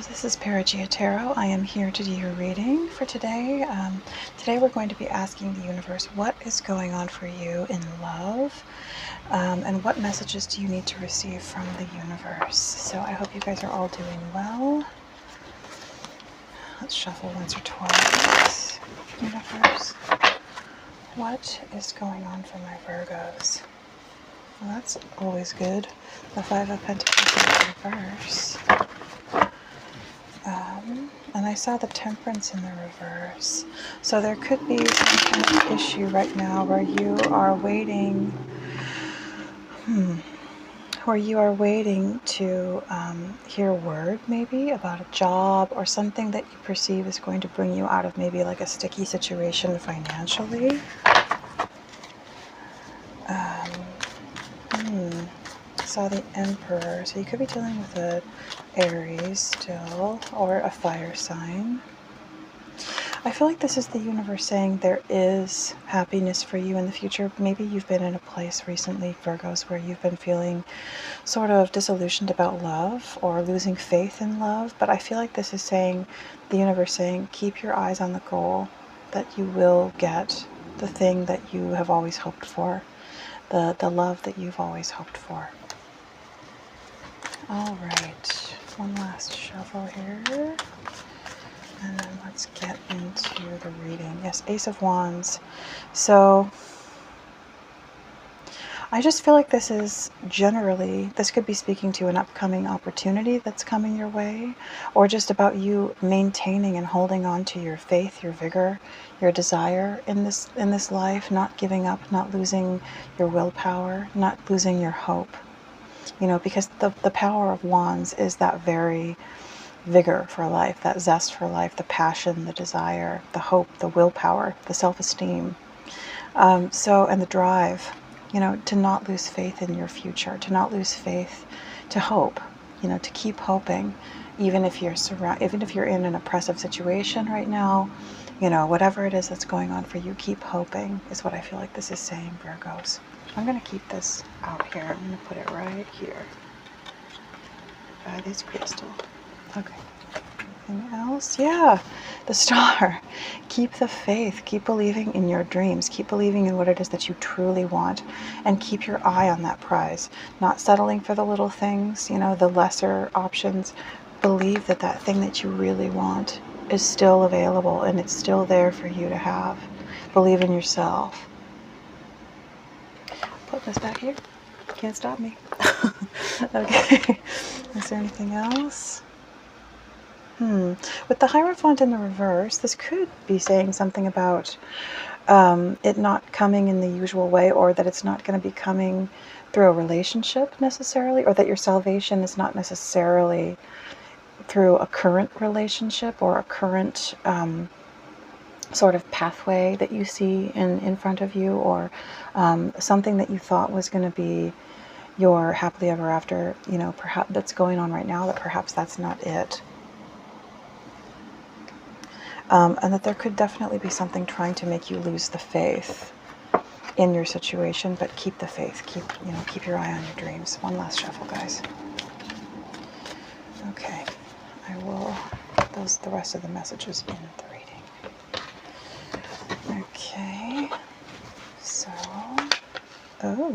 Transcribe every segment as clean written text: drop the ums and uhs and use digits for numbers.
This is Perigaea Tarot. I am here to do your reading for today. Today we're going to be asking the universe what is going on for you in love, and what messages do you need to receive from the universe. So I hope you guys are all doing well. Let's shuffle once or twice. Universe, what is going on for my Virgos? Well, that's always good. The Five of Pentacles in reverse. And I saw the Temperance in the reverse. So there could be some kind of issue right now where you are waiting, to hear word maybe about a job or something that you perceive is going to bring you out of maybe like a sticky situation financially. Saw the Emperor, so you could be dealing with a Aries still, or a fire sign. I feel like this is the universe saying there is happiness for you in the future. Maybe you've been in a place recently, Virgos, where you've been feeling sort of disillusioned about love or losing faith in love, but I feel like this is saying, the universe saying, keep your eyes on the goal, that you will get the thing that you have always hoped for, the love that you've always hoped for. All right, one last shuffle here, and then let's get into the reading. Yes, Ace of Wands. So I just feel like this is generally, this could be speaking to an upcoming opportunity that's coming your way, or just about you maintaining and holding on to your faith, your vigor, your desire in this life, not giving up, not losing your willpower, not losing your hope. You know, because the power of Wands is that very vigor for life, that zest for life, the passion, the desire, the hope, the willpower, the self-esteem. And the drive, you know, to not lose faith in your future, to not lose faith, to hope, you know, to keep hoping, even if you're in an oppressive situation right now, you know, whatever it is that's going on for you, keep hoping is what I feel like this is saying, Virgos. I'm going to keep this out here. I'm going to put it right here by this crystal. Okay. Anything else? Yeah, the Star. Keep the faith. Keep believing in your dreams. Keep believing in what it is that you truly want. And keep your eye on that prize. Not settling for the little things, you know, the lesser options. Believe that that thing that you really want is still available and it's still there for you to have. Believe in yourself. Put this back here. Can't stop me. Okay. Is there anything else? With the Hierophant in the reverse, this could be saying something about it not coming in the usual way, or that it's not going to be coming through a relationship necessarily, or that your salvation is not necessarily through a current relationship or a current sort of pathway that you see in front of you, or something that you thought was going to be your happily ever after, you know, perhaps that's going on right now, that perhaps that's not it. And that there could definitely be something trying to make you lose the faith in your situation, but keep the faith, keep your eye on your dreams. One last shuffle, guys. Okay, I will get the rest of the messages in the reading. Okay, so, okay.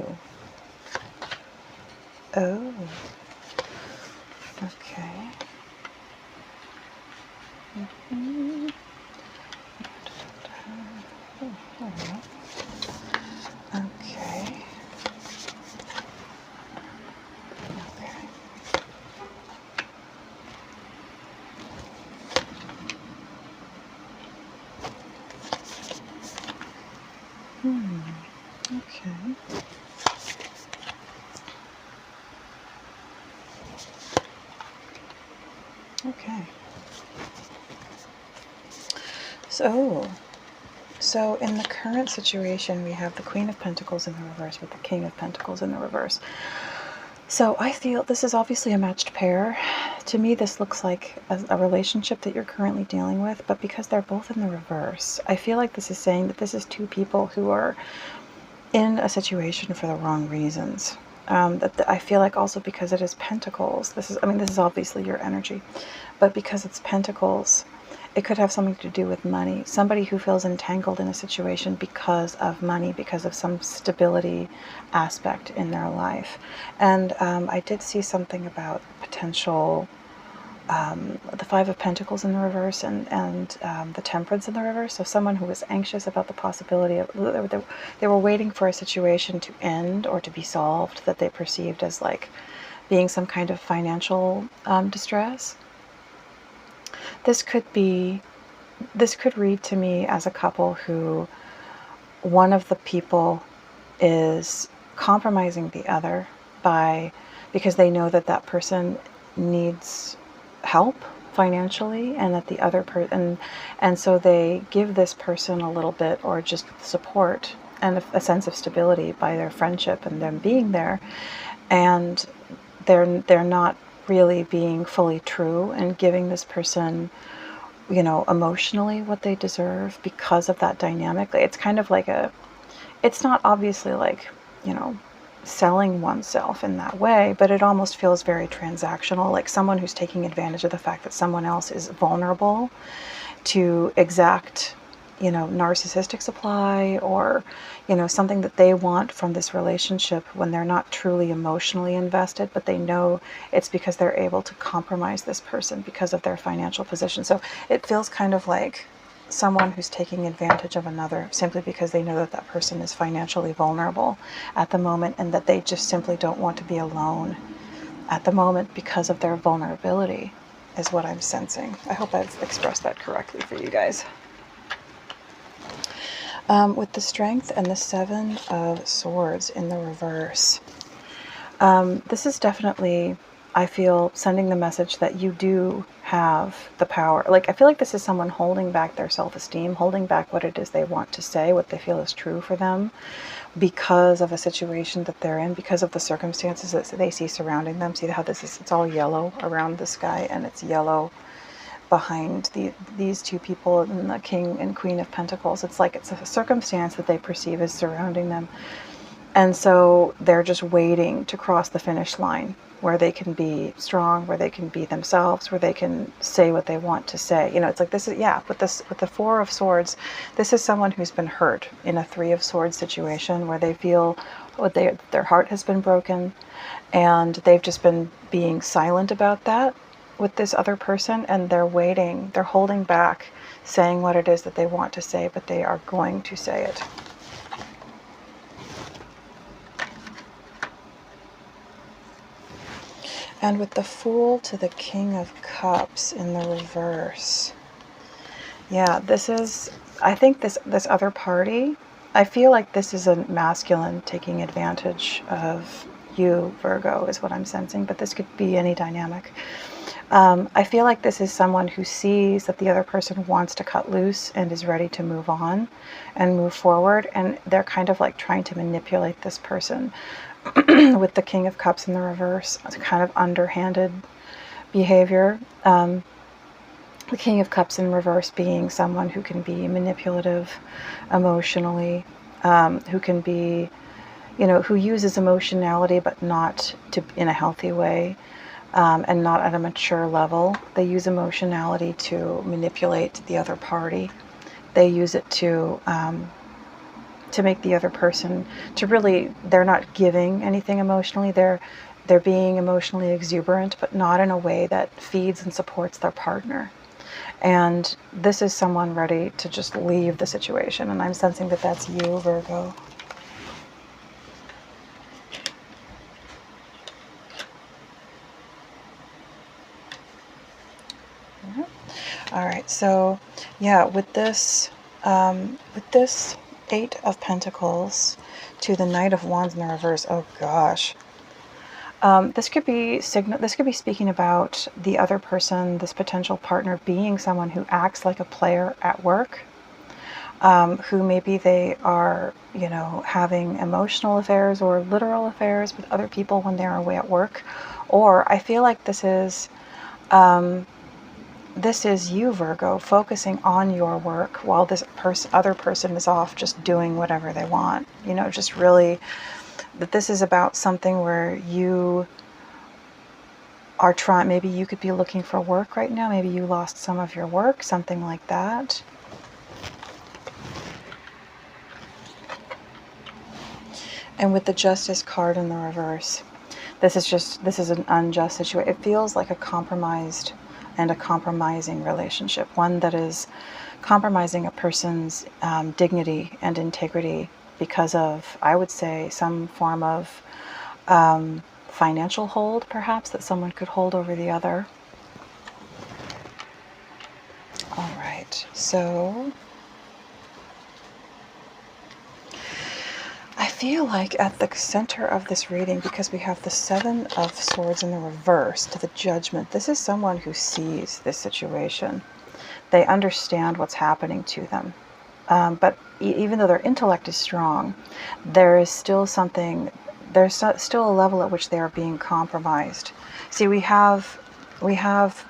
Okay. So in the current situation, we have the Queen of Pentacles in the reverse with the King of Pentacles in the reverse. So I feel this is obviously a matched pair. To me, this looks like a relationship that you're currently dealing with, but because they're both in the reverse, I feel like this is saying that this is two people who are in a situation for the wrong reasons. I feel like also because it is pentacles, this is, I mean, this is obviously your energy, but because it's pentacles, it could have something to do with money. Somebody who feels entangled in a situation because of money, because of some stability aspect in their life. And I did see something about potential, the Five of Pentacles in the reverse, and the Temperance in the reverse. So someone who was anxious about the possibility of, they were waiting for a situation to end or to be solved that they perceived as like being some kind of financial distress. This could read to me as a couple who one of the people is compromising the other because they know that that person needs help financially, and that the other person, and so they give this person a little bit, or just support and a sense of stability by their friendship and them being there, and they're not really being fully true and giving this person, you know, emotionally what they deserve because of that dynamic. It's kind of like it's not obviously like, you know, selling oneself in that way, but it almost feels very transactional, like someone who's taking advantage of the fact that someone else is vulnerable to exact, you know, narcissistic supply, or, you know, something that they want from this relationship when they're not truly emotionally invested, but they know it's because they're able to compromise this person because of their financial position. So it feels kind of like someone who's taking advantage of another simply because they know that that person is financially vulnerable at the moment, and that they just simply don't want to be alone at the moment because of their vulnerability, is what I'm sensing. I hope I've expressed that correctly for you guys. With the Strength and the Seven of Swords in the reverse, this is definitely, I feel, sending the message that you do have the power. Like, I feel like this is someone holding back their self-esteem, holding back what it is they want to say, what they feel is true for them, because of a situation that they're in, because of the circumstances that they see surrounding them. See how this is, it's all yellow around this guy, and it's yellow behind these two people, and the King and Queen of Pentacles. It's like it's a circumstance that they perceive as surrounding them. And so they're just waiting to cross the finish line where they can be strong, where they can be themselves, where they can say what they want to say. You know, it's like this is, yeah, with the Four of Swords, this is someone who's been hurt in a Three of Swords situation where they feel their heart has been broken, and they've just been being silent about that with this other person, and they're waiting, they're holding back saying what it is that they want to say, but they are going to say it. And with the Fool to the King of Cups in the reverse. Yeah, this is, I think this other party, I feel like this is a masculine taking advantage of you, Virgo, is what I'm sensing, but this could be any dynamic. I feel like this is someone who sees that the other person wants to cut loose and is ready to move on and move forward, and they're kind of like trying to manipulate this person with the King of Cups in the reverse. It's kind of underhanded behavior. The King of Cups in reverse being someone who can be manipulative emotionally, who can be, you know, who uses emotionality but not in a healthy way, and not at a mature level. They use emotionality to manipulate the other party. They use it to make the other person to really, they're not giving anything emotionally. They're being emotionally exuberant, but not in a way that feeds and supports their partner. And this is someone ready to just leave the situation. And I'm sensing that that's you, Virgo. All right, so yeah, with this Eight of Pentacles to the Knight of Wands in the reverse. Oh gosh, this could be speaking about the other person, this potential partner, being someone who acts like a player at work, who maybe they are, you know, having emotional affairs or literal affairs with other people when they're away at work. Or I feel like this is you, Virgo, focusing on your work while this other person is off just doing whatever they want. You know, just really that this is about something where you are trying, maybe you could be looking for work right now, maybe you lost some of your work, something like that. And with the Justice card in the reverse, this is an unjust situation. It feels like a compromised and a compromising relationship, one that is compromising a person's dignity and integrity because of, I would say, some form of financial hold, perhaps, that someone could hold over the other. All right, so I feel like at the center of this reading, because we have the Seven of Swords in the reverse to the Judgment, this is someone who sees this situation. They understand what's happening to them. But even though their intellect is strong, there is still something, there's still a level at which they are being compromised. See, we have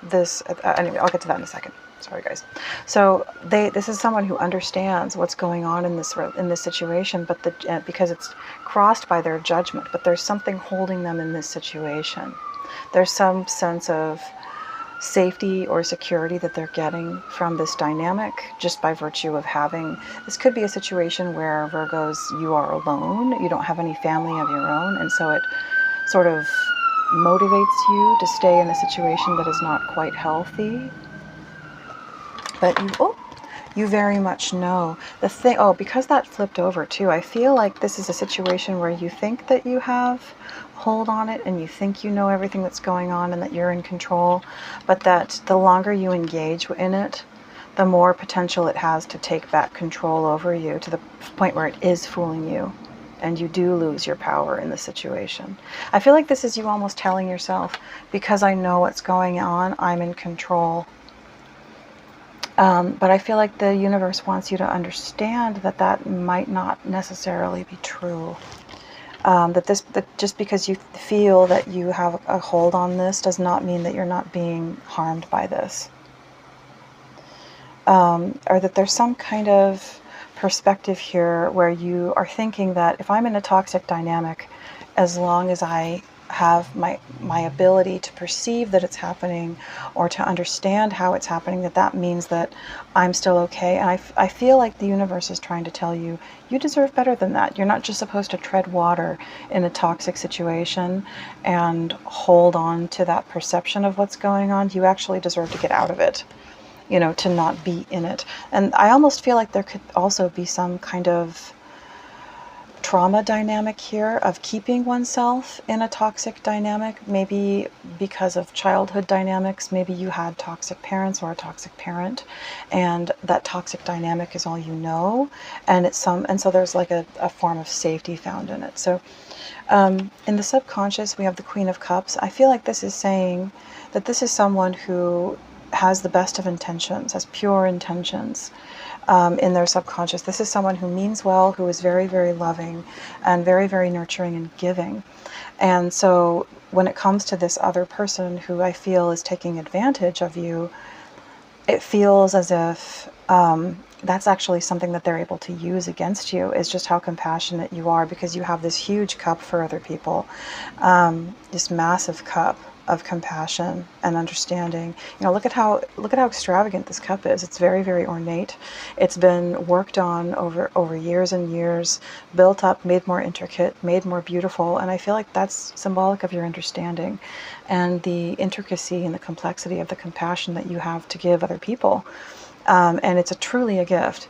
this, anyway, I'll get to that in a second. Sorry, guys. So this is someone who understands what's going on in this situation, but because it's crossed by their judgment, but there's something holding them in this situation. There's some sense of safety or security that they're getting from this dynamic just by virtue of having, this could be a situation where, Virgos, you are alone, you don't have any family of your own, and so it sort of motivates you to stay in a situation that is not quite healthy. But you very much know the thing. Oh, because that flipped over too, I feel like this is a situation where you think that you have hold on it and you think you know everything that's going on and that you're in control, but that the longer you engage in it, the more potential it has to take back control over you, to the point where it is fooling you and you do lose your power in the situation. I feel like this is you almost telling yourself, because I know what's going on, I'm in control. But I feel like the universe wants you to understand that that might not necessarily be true. That just because you feel that you have a hold on this does not mean that you're not being harmed by this. Or that there's some kind of perspective here where you are thinking that if I'm in a toxic dynamic, as long as I have my ability to perceive that it's happening or to understand how it's happening, that means that I'm still okay. And I feel like the universe is trying to tell you, you deserve better than that. You're not just supposed to tread water in a toxic situation and hold on to that perception of what's going on. You actually deserve to get out of it, you know, to not be in it. And I almost feel like there could also be some kind of trauma dynamic here of keeping oneself in a toxic dynamic, maybe because of childhood dynamics. Maybe you had toxic parents or a toxic parent, and that toxic dynamic is all you know, and so there's like a form of safety found in it. So in the subconscious, we have the Queen of Cups. I feel like this is saying that this is someone who has the best of intentions, has pure intentions. In their subconscious. This is someone who means well, who is very, very loving and very, very nurturing and giving. And so when it comes to this other person who I feel is taking advantage of you, it feels as if that's actually something that they're able to use against you, is just how compassionate you are, because you have this huge cup for other people, this massive cup of compassion and understanding. You know, look at how extravagant this cup is. It's very, very ornate. It's been worked on over years and years, built up, made more intricate, made more beautiful. And I feel like that's symbolic of your understanding and the intricacy and the complexity of the compassion that you have to give other people. And it's truly a gift.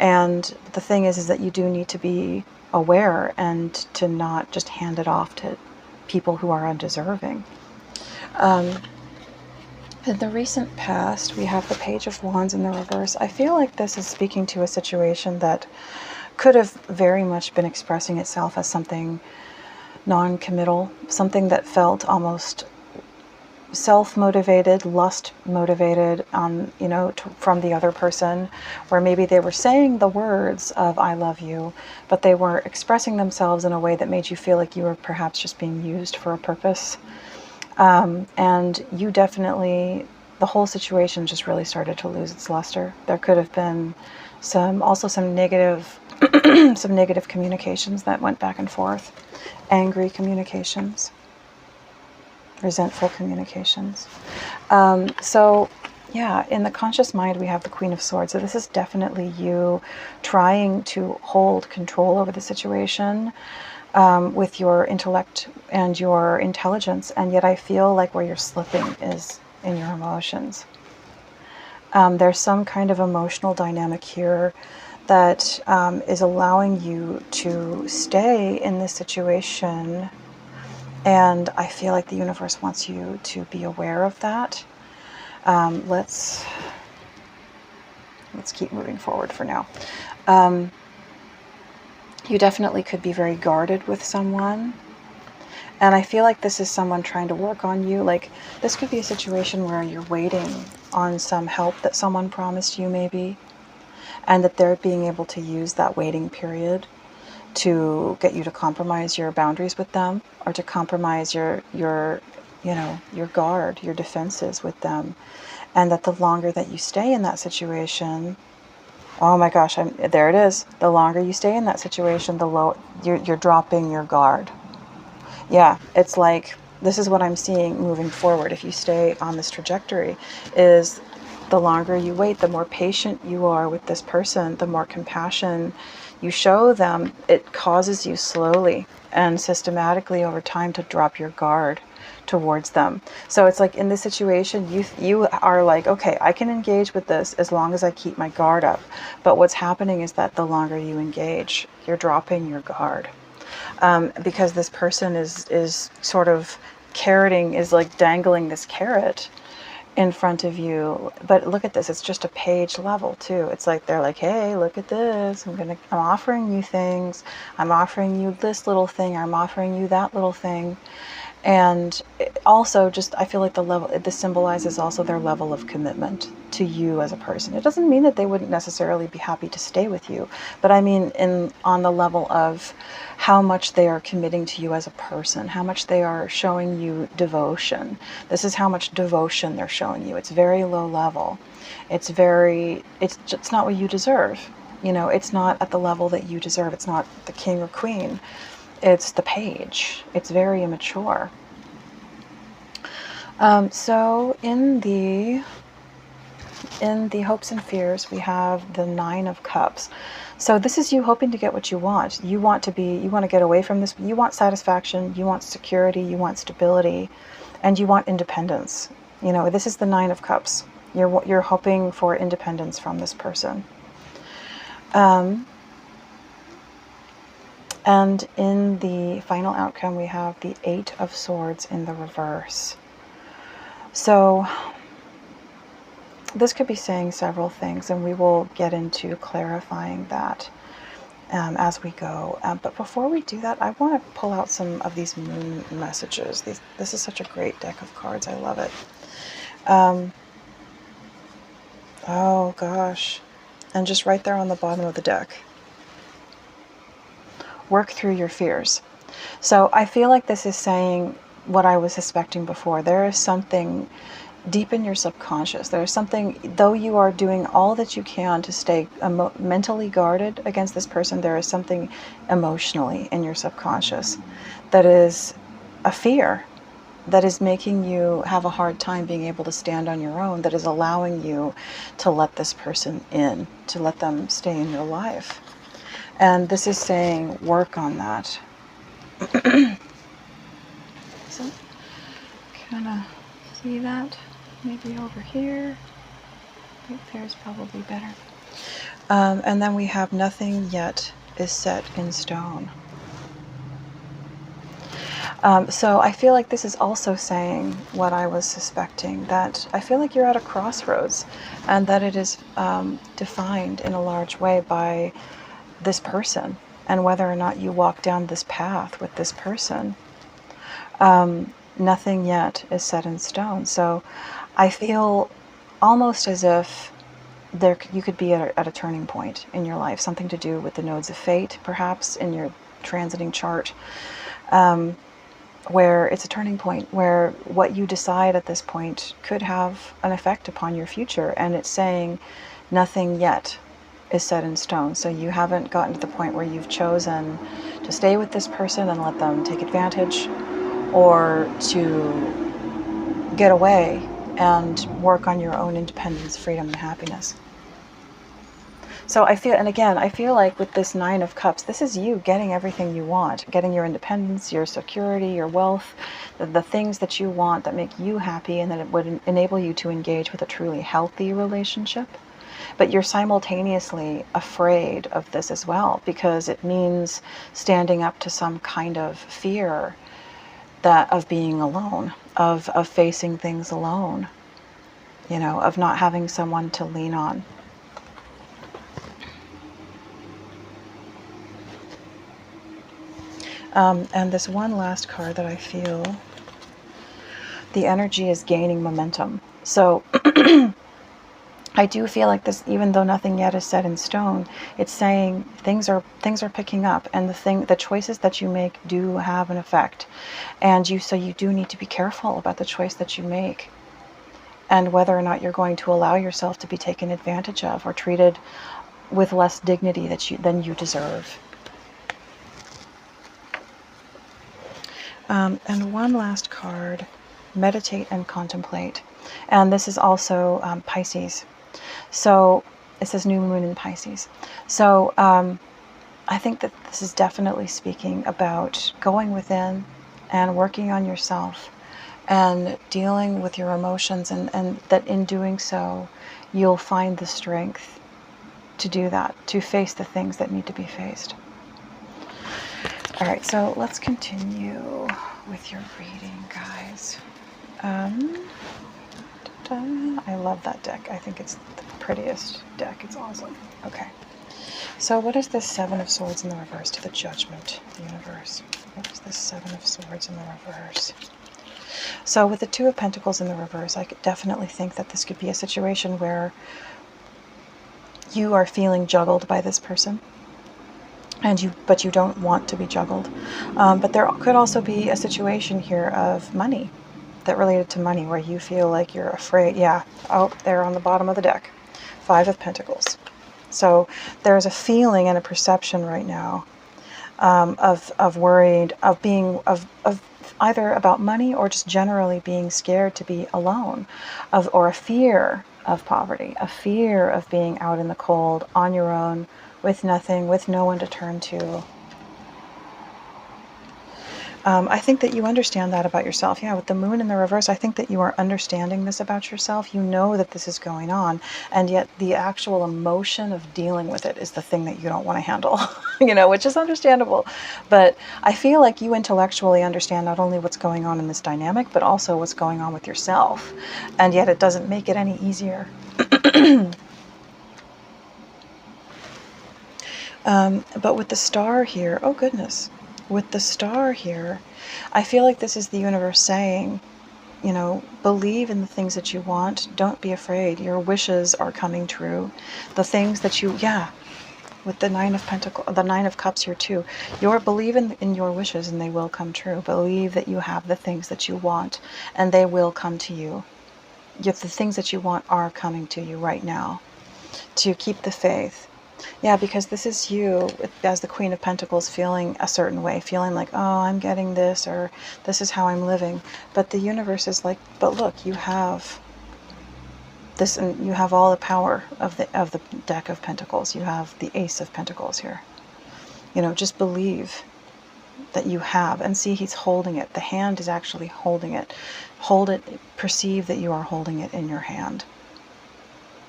And the thing is that you do need to be aware and to not just hand it off to people who are undeserving. In the recent past, we have the Page of Wands in the reverse. I feel like this is speaking to a situation that could have very much been expressing itself as something non-committal, something that felt almost self-motivated, lust-motivated, from the other person, where maybe they were saying the words of "I love you," but they were expressing themselves in a way that made you feel like you were perhaps just being used for a purpose. And you definitely the whole situation just really started to lose its luster. There could have been some negative some negative communications that went back and forth, angry communications, resentful communications. So yeah, in the conscious mind, we have the Queen of Swords. So this is definitely you trying to hold control over the situation with your intellect and your intelligence. And yet I feel like where you're slipping is in your emotions. There's some kind of emotional dynamic here that is allowing you to stay in this situation. And I feel like the universe wants you to be aware of that. Let's keep moving forward for now. You definitely could be very guarded with someone. And I feel like this is someone trying to work on you. Like, this could be a situation where you're waiting on some help that someone promised you, maybe. And that they're being able to use that waiting period to get you to compromise your boundaries with them, or to compromise your guard, your defenses with them. And that the longer that you stay in that situation, oh my gosh, there it is. The longer you stay in that situation, you're dropping your guard. Yeah, it's like, this is what I'm seeing moving forward. If you stay on this trajectory, is the longer you wait, the more patient you are with this person, the more compassion you show them, it causes you slowly and systematically over time to drop your guard towards them. So it's like in this situation, you are like, okay, I can engage with this as long as I keep my guard up. But what's happening is that the longer you engage, you're dropping your guard. Because this person is sort of is like dangling this carrot in front of you. But look at this, it's just a page level too. It's like they're like, hey, look at this, I'm offering you things, I'm offering you this little thing, I'm offering you that little thing. And also, just, I feel like this symbolizes also their level of commitment to you as a person. It doesn't mean that they wouldn't necessarily be happy to stay with you, but I mean on the level of how much they are committing to you as a person, how much they are showing you devotion. This is how much devotion they're showing you. It's very low level. It's not what you deserve. It's not at the level that you deserve. It's not the king or queen. It's the page. It's very immature. So in the hopes and fears, we have the Nine of Cups. So this is you hoping to get what you want. You want to get away from this. You want satisfaction. You want security. You want stability, and you want independence. This is the Nine of Cups. You're hoping for independence from this person. And in the final outcome, we have the Eight of Swords in the reverse. So this could be saying several things, and we will get into clarifying that as we go. But before we do that, I want to pull out some of these moon messages. This is such a great deck of cards. I love it. Oh, gosh. And just right there on the bottom of the deck. Work through your fears. So I feel like this is saying what I was suspecting before. There is something deep in your subconscious. There is something, though you are doing all that you can to stay mentally guarded against this person, there is something emotionally in your subconscious that is a fear, that is making you have a hard time being able to stand on your own, that is allowing you to let this person in, to let them stay in your life. And this is saying, work on that. So, kind of see that? Maybe over here. Right there is probably better. And then we have nothing yet is set in stone. So I feel like this is also saying what I was suspecting, that I feel like you're at a crossroads, and that it is defined in a large way by this person, and whether or not you walk down this path with this person. Nothing yet is set in stone. So I feel almost as if you could be at a turning point in your life, something to do with the nodes of fate, perhaps in your transiting chart. where it's a turning point, where what you decide at this point could have an effect upon your future. And it's saying nothing yet is set in stone. So you haven't gotten to the point where you've chosen to stay with this person and let them take advantage, or to get away and work on your own independence, freedom, and happiness. So I feel, and again, I feel like with this Nine of Cups, this is you getting everything you want, getting your independence, your security, your wealth, the things that you want that make you happy, and that it would enable you to engage with a truly healthy relationship. But you're simultaneously afraid of this as well, because it means standing up to some kind of fear that of being alone, of facing things alone, you know, of not having someone to lean on. And this one last card that I feel, the energy is gaining momentum. So I do feel like this, even though nothing yet is set in stone, it's saying things are picking up, and the choices that you make do have an effect. And so you do need to be careful about the choice that you make, and whether or not you're going to allow yourself to be taken advantage of or treated with less dignity than you deserve. And one last card, meditate and contemplate. And this is also Pisces. So it says new moon in Pisces. So I think that this is definitely speaking about going within and working on yourself and dealing with your emotions, and that in doing so, you'll find the strength to do that, to face the things that need to be faced. All right, so let's continue with your reading, guys. I love that deck. I think it's the prettiest deck. It's awesome. Okay. So what is this Seven of Swords in the reverse to the Judgment universe? What is this Seven of Swords in the reverse? So with the Two of Pentacles in the reverse, I could definitely think that this could be a situation where you are feeling juggled by this person, but you don't want to be juggled. But there could also be a situation here of money, that related to money, where you feel like you're afraid. Yeah, oh, they're on the bottom of the deck. Five of Pentacles. So there's a feeling and a perception right now of worried, of being, of either about money or just generally being scared to be alone, or a fear of poverty, a fear of being out in the cold on your own, with nothing, with no one to turn to. I think that you understand that about yourself. Yeah, with the moon in the reverse, I think that you are understanding this about yourself. You know that this is going on, and yet the actual emotion of dealing with it is the thing that you don't want to handle, you know, which is understandable. But I feel like you intellectually understand not only what's going on in this dynamic, but also what's going on with yourself. And yet it doesn't make it any easier. But with the star here, oh goodness. With the star here, I feel like this is the universe saying, you know, believe in the things that you want. Don't be afraid. Your wishes are coming true. The things that you, yeah, with the Nine of Pentacles, the Nine of Cups here too. Believe in your wishes and they will come true. Believe that you have the things that you want and they will come to you. If the things that you want are coming to you right now. To keep the faith. Yeah, because this is you, as the Queen of Pentacles, feeling a certain way, feeling like, oh, I'm getting this, or this is how I'm living. But the universe is like, but look, you have this, and you have all the power of the deck of Pentacles. You have the Ace of Pentacles here. You know, just believe that you have, and see, he's holding it. The hand is actually holding it. Hold it, perceive that you are holding it in your hand,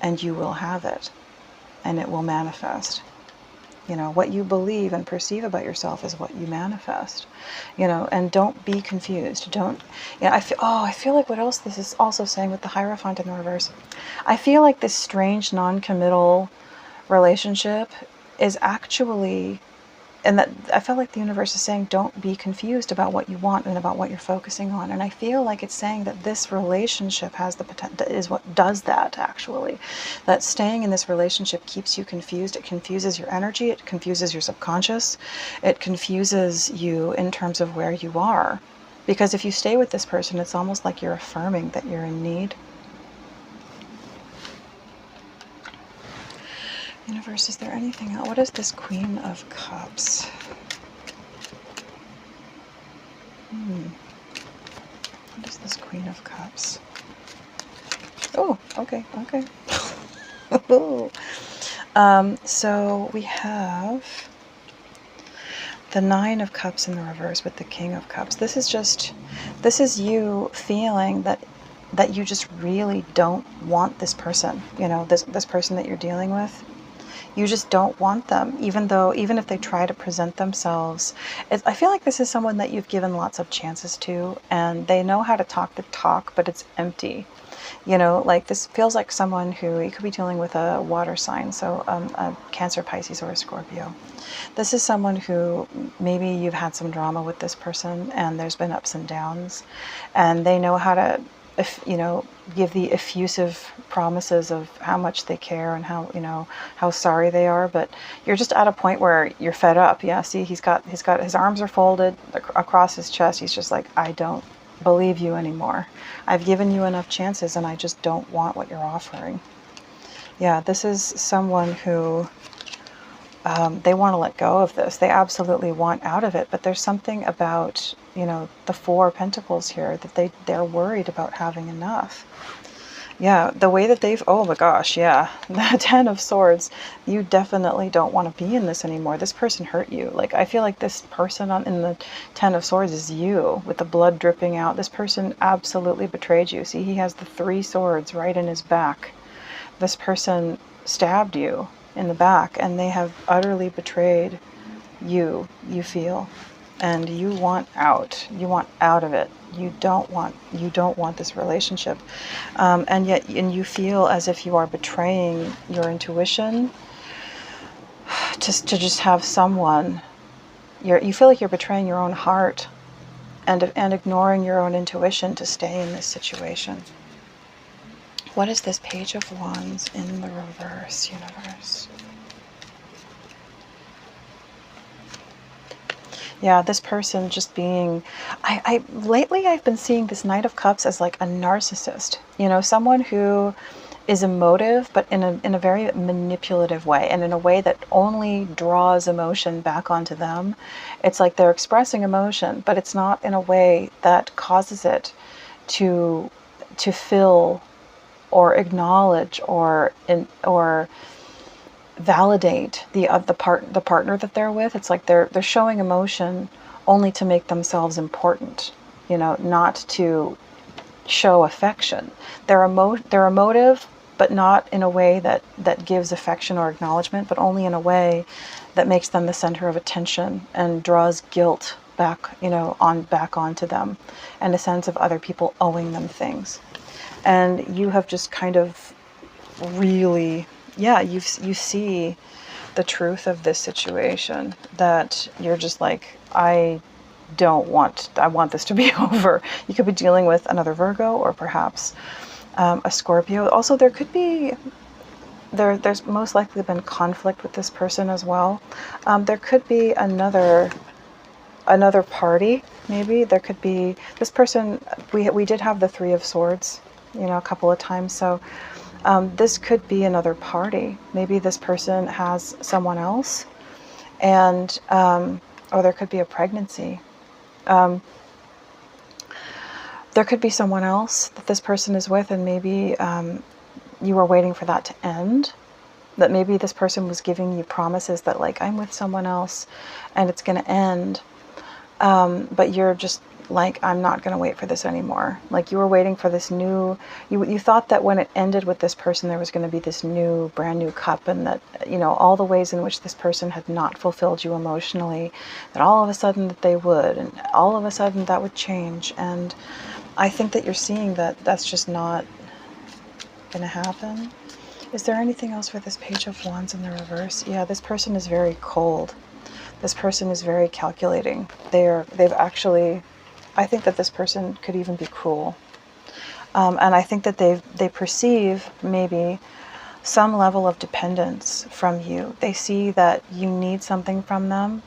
and you will have it. And it will manifest. You know, what you believe and perceive about yourself is what you manifest. You know, and don't be confused. Don't, you know, I feel like what else this is also saying with the Hierophant in the reverse. I feel like this strange non-committal relationship is actually, and that I feel like the universe is saying, don't be confused about what you want and about what you're focusing on. And I feel like it's saying that this relationship has the potential, is what does that actually. That staying in this relationship keeps you confused. It confuses your energy. It confuses your subconscious. It confuses you in terms of where you are. Because if you stay with this person, it's almost like you're affirming that you're in need. Universe, is there anything else? What is this Queen of Cups? What is this Queen of Cups? Oh, okay, okay. So we have the Nine of Cups in the reverse with the King of Cups. This is you feeling that you just really don't want this person, you know, this person that you're dealing with. You just don't want them, even if they try to present themselves. I feel like this is someone that you've given lots of chances to, and they know how to talk the talk, but it's empty. You know, like this feels like someone who, you could be dealing with a water sign, so a Cancer, Pisces, or a Scorpio. This is someone who maybe you've had some drama with this person and there's been ups and downs, and they know how to, you know, give the effusive promises of how much they care and how, you know, how sorry they are. But you're just at a point where you're fed up. Yeah, see, he's got his arms are folded across his chest. He's just like, I don't believe you anymore. I've given you enough chances and I just don't want what you're offering. Yeah, this is someone who they want to let go of this. They absolutely want out of it, but there's something about, you know, the Four of Pentacles here that they're worried about having enough. Yeah, the way that they've, oh my gosh, yeah, the Ten of Swords, you definitely don't want to be in this anymore. This person hurt you. Like, I feel like this person in the Ten of Swords is you, with the blood dripping out. This person absolutely betrayed you. See, he has the Three Swords right in his back. This person stabbed you in the back, and they have utterly betrayed you feel. And you want out. You want out of it. You don't want this relationship. And you feel as if you are betraying your intuition to just have someone. You feel like you're betraying your own heart and ignoring your own intuition to stay in this situation. What is this Page of Wands in the reverse, universe? Yeah, this person just being, lately I've been seeing this Knight of Cups as like a narcissist, you know, someone who is emotive, but in a very manipulative way, and in a way that only draws emotion back onto them. It's like they're expressing emotion, but it's not in a way that causes it to fill or acknowledge or validate the partner that they're with. It's like they're showing emotion only to make themselves important, you know, not to show affection. They're emotive, but not in a way that gives affection or acknowledgement, but only in a way that makes them the center of attention and draws guilt back, you know, back onto them, and a sense of other people owing them things. And you have just kind of really, yeah, you see the truth of this situation, that you're just like, I want this to be over. You could be dealing with another Virgo, or perhaps a Scorpio. Also, there could be, there's most likely been conflict with this person as well. There could be another party, maybe. There could be this person, we did have the Three of Swords, you know, a couple of times. So this could be another party. Maybe this person has someone else, and or there could be a pregnancy. There could be someone else that this person is with, and maybe you were waiting for that to end. That maybe this person was giving you promises that, like, I'm with someone else and it's going to end. But you're just like, I'm not going to wait for this anymore. Like, you were waiting for this new, you thought that when it ended with this person, there was going to be this new, brand new cup, and that, you know, all the ways in which this person had not fulfilled you emotionally, that all of a sudden that they would, and all of a sudden that would change. And I think that you're seeing that that's just not going to happen. Is there anything else for this Page of Wands in the reverse? Yeah, this person is very cold. This person is very calculating. They've actually, I think that this person could even be cruel. And I think that they perceive maybe some level of dependence from you. They see that you need something from them,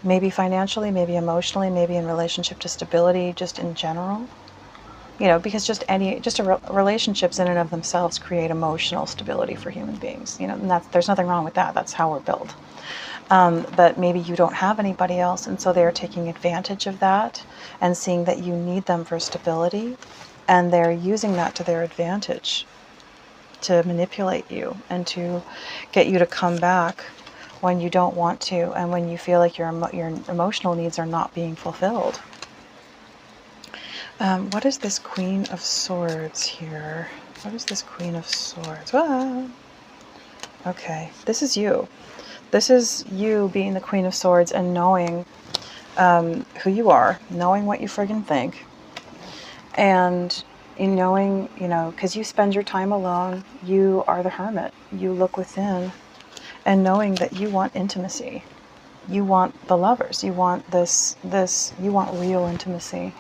maybe financially, maybe emotionally, maybe in relationship to stability, just in general. You know, because relationships in and of themselves create emotional stability for human beings. You know, and there's nothing wrong with that. That's how we're built. But maybe you don't have anybody else, and so they're taking advantage of that and seeing that you need them for stability, and they're using that to their advantage to manipulate you and to get you to come back when you don't want to, and when you feel like your emotional needs are not being fulfilled. What is this Queen of Swords here? What is this Queen of Swords? Ah. Okay, this is you. This is you being the Queen of Swords and knowing who you are, knowing what you friggin' think, and in knowing, you know, because you spend your time alone, you are the hermit. You look within, and knowing that you want intimacy. You want the lovers. You want you want real intimacy.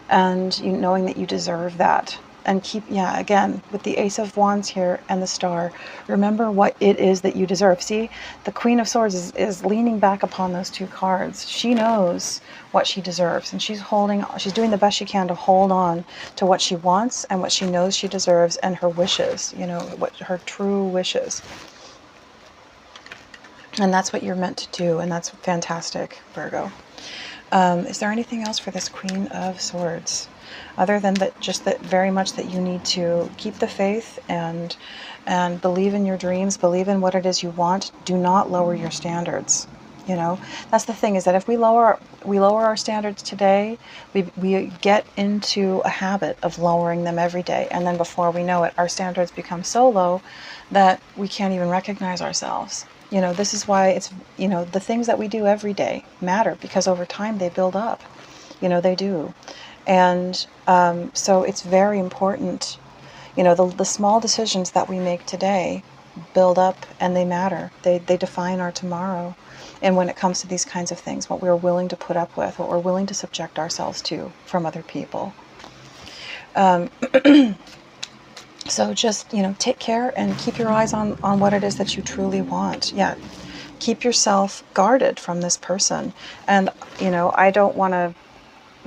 And you knowing that you deserve that. And again, with the Ace of Wands here and the Star, remember what it is that you deserve. See, the Queen of Swords is leaning back upon those two cards. She knows what she deserves, and she's doing the best she can to hold on to what she wants and what she knows she deserves, and her wishes, you know, what her true wishes. And that's what you're meant to do, and that's fantastic, Virgo. Is there anything else for this Queen of Swords? Other than that, just that very much that you need to keep the faith and believe in your dreams, believe in what it is you want. Do not lower your standards. You know, that's the thing, is that if we lower our standards today, we get into a habit of lowering them every day. And then before we know it, our standards become so low that we can't even recognize ourselves. You know, this is why it's, you know, the things that we do every day matter, because over time they build up. You know, they do. And so it's very important, you know, the small decisions that we make today build up, and they matter. They define our tomorrow. And when it comes to these kinds of things, what we're willing to put up with, what we're willing to subject ourselves to from other people. So just, you know, take care and keep your eyes on what it is that you truly want. Yeah. Keep yourself guarded from this person. And, you know, I don't want to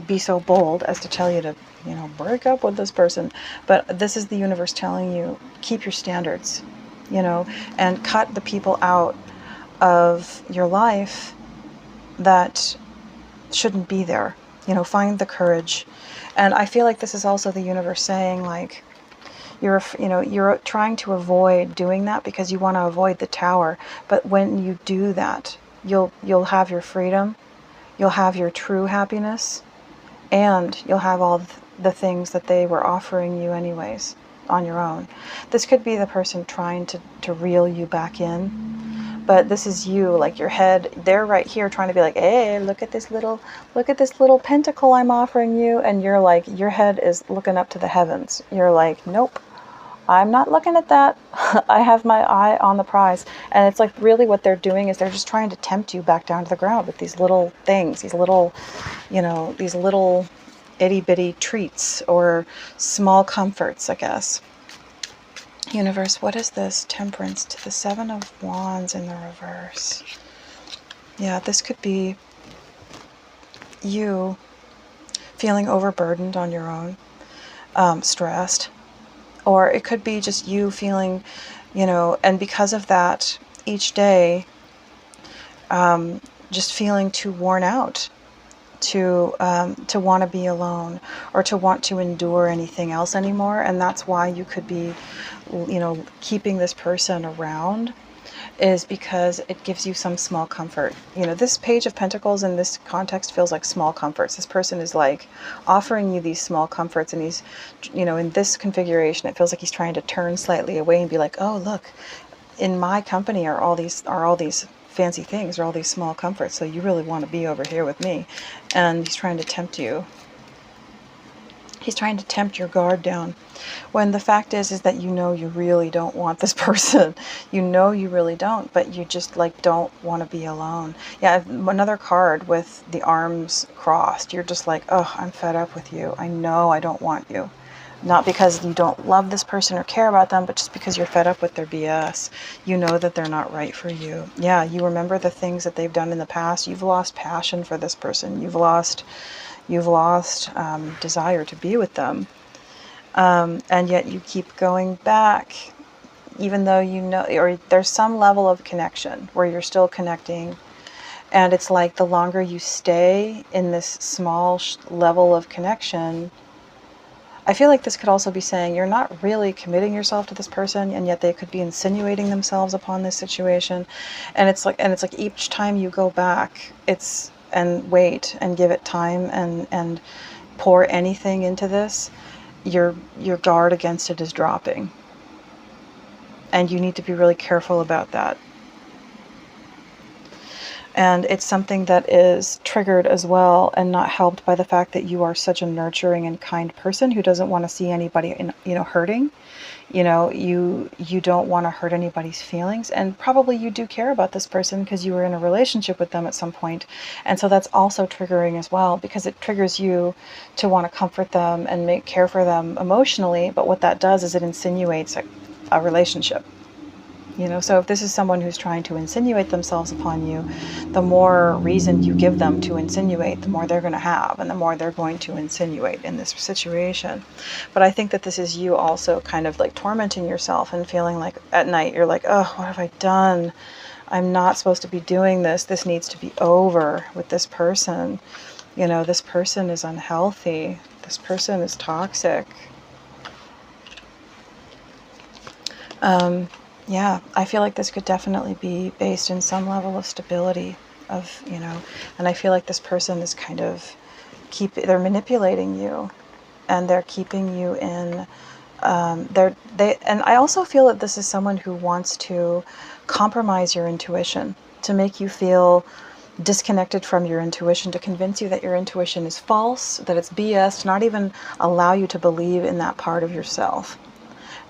be so bold as to tell you to, you know, break up with this person. But this is the universe telling you, keep your standards, you know, and cut the people out of your life that shouldn't be there. You know, find the courage. And I feel like this is also the universe saying, like, you're trying to avoid doing that because you want to avoid the tower. But when you do that, you'll have your freedom, you'll have your true happiness, and you'll have all the things that they were offering you anyways on your own. This could be the person trying to reel you back in, but this is you, like your head, they're right here trying to be like, hey, look at this little pentacle I'm offering you, and you're like, your head is looking up to the heavens. You're like, nope, I'm not looking at that. I have my eye on the prize. And it's like, really what they're doing is they're just trying to tempt you back down to the ground with these little things, these little, you know, these little itty bitty treats or small comforts, I guess. Universe, what is this? Temperance to the Seven of Wands in the reverse. Yeah, this could be you feeling overburdened on your own, stressed. Or it could be just you feeling, you know, and because of that, each day, just feeling too worn out to want to be alone or to want to endure anything else anymore. And that's why you could be, you know, keeping this person around, is because it gives you some small comfort. You know, this Page of Pentacles in this context feels like small comforts. This person is like offering you these small comforts, and he's, you know, in this configuration, it feels like he's trying to turn slightly away and be like, oh, look, in my company are all these fancy things, are all these small comforts. So you really want to be over here with me. And he's trying to tempt you. He's trying to tempt your guard down, when the fact is that, you know, you really don't want this person. You know you really don't, but you just like don't want to be alone. Yeah, another card with the arms crossed. You're just like, oh, I'm fed up with you. I know I don't want you. Not because you don't love this person or care about them, but just because you're fed up with their BS. You know that they're not right for you. Yeah, you remember the things that they've done in the past. You've lost passion for this person. You've lost desire to be with them. And yet you keep going back, even though you know, or there's some level of connection where you're still connecting. And it's like the longer you stay in this small level of connection, I feel like this could also be saying you're not really committing yourself to this person, and yet they could be insinuating themselves upon this situation. And it's like each time you go back, and wait and give it time and pour anything into this, your guard against it is dropping. And you need to be really careful about that. And it's something that is triggered as well and not helped by the fact that you are such a nurturing and kind person who doesn't want to see anybody hurting. You don't want to hurt anybody's feelings, and probably you do care about this person because you were in a relationship with them at some point. And so that's also triggering as well, because it triggers you to want to comfort them and care for them emotionally. But what that does is it insinuates a relationship. So if this is someone who's trying to insinuate themselves upon you, the more reason you give them to insinuate, the more they're going to have, and the more they're going to insinuate in this situation. But I think that this is you also kind of like tormenting yourself and feeling like at night you're like, oh, what have I done? I'm not supposed to be doing this. This needs to be over with this person. This person is unhealthy. This person is toxic. Yeah, I feel like this could definitely be based in some level of stability and I feel like this person is kind of they're manipulating you, and they're keeping you in, and I also feel that this is someone who wants to compromise your intuition, to make you feel disconnected from your intuition, to convince you that your intuition is false, that it's BS, to not even allow you to believe in that part of yourself.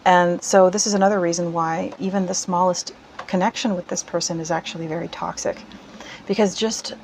And so this is another reason why even the smallest connection with this person is actually very toxic, because just